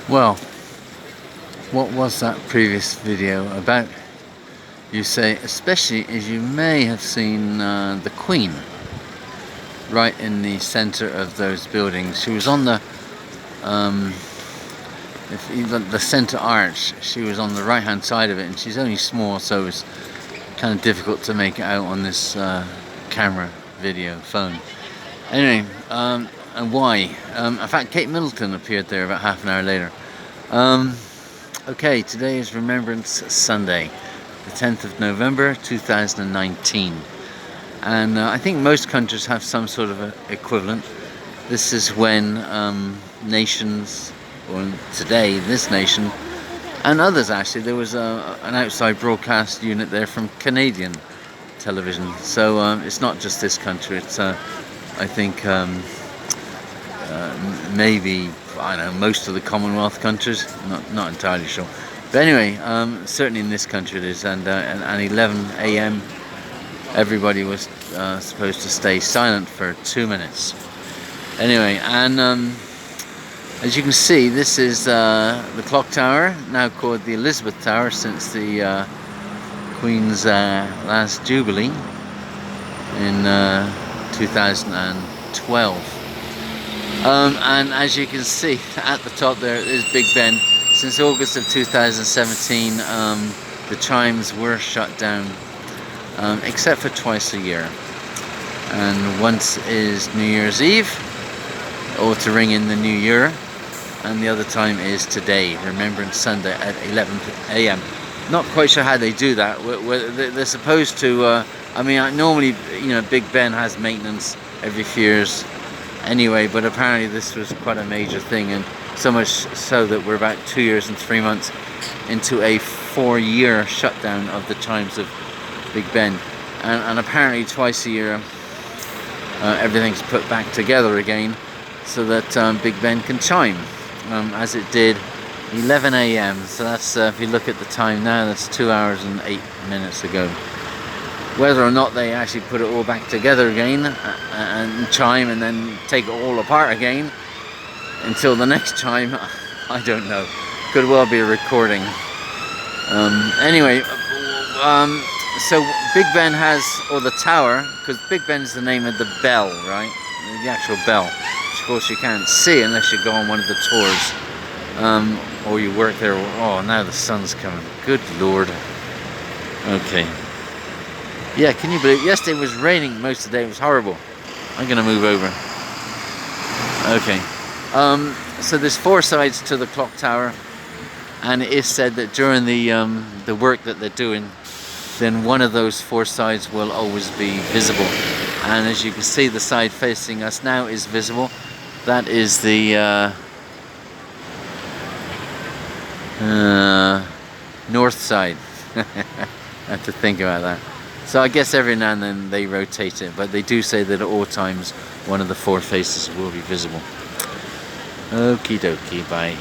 Well, what was that previous video about? You say, especially as you may have seen the Queen right in the center of those buildings. She was on the the center arch. She was on the right hand side of it, and she's only small, so it's kind of difficult to make it out on this camera video phone. Anyway, and why? In fact, Kate Middleton appeared there about half an hour later. Okay, today is Remembrance Sunday, the 10th of November 2019, and I think most countries have some sort of a equivalent. This is when nations, or today this nation and others, actually, there was an outside broadcast unit there from Canadian television, so it's not just this country, it's I think maybe, I don't know, most of the Commonwealth countries, not entirely sure. But anyway, certainly in this country it is, and at 11 AM everybody was supposed to stay silent for 2 minutes. Anyway, and as you can see, this is the clock tower, now called the Elizabeth Tower since the Queen's last Jubilee in 2012. And as you can see at the top there is Big Ben. Since August of 2017, the chimes were shut down, except for twice a year. And once is New Year's Eve, or to ring in the new year, and the other time is today, Remembrance Sunday at 11 AM. Not quite sure how they do that. They're supposed to, I mean, normally, you know, Big Ben has maintenance every few years anyway, but apparently this was quite a major thing, and so much so that we're about 2 years and 3 months into a 4-year shutdown of the chimes of Big Ben, and apparently twice a year everything's put back together again so that Big Ben can chime, as it did 11 AM. So that's, if you look at the time now, that's 2 hours and 8 minutes ago. Whether or not they actually put it all back together again and chime and then take it all apart again until the next chime, I don't know. Could well be a recording. Anyway, so Big Ben has, or the tower, because Big Ben is the name of the bell, right? The actual bell, which of course you can't see unless you go on one of the tours, or you work there. Oh, now the sun's coming. Good Lord. Okay. Yeah, can you believe, yesterday it was raining most of the day, it was horrible. I'm gonna move over. Okay. So there's 4 sides to the clock tower, and it is said that during the work that they're doing, then one of those 4 sides will always be visible. And as you can see, the side facing us now is visible. That is the north side. I have to think about that. So I guess every now and then they rotate it, but they do say that at all times one of the 4 faces will be visible. Okie dokie, bye.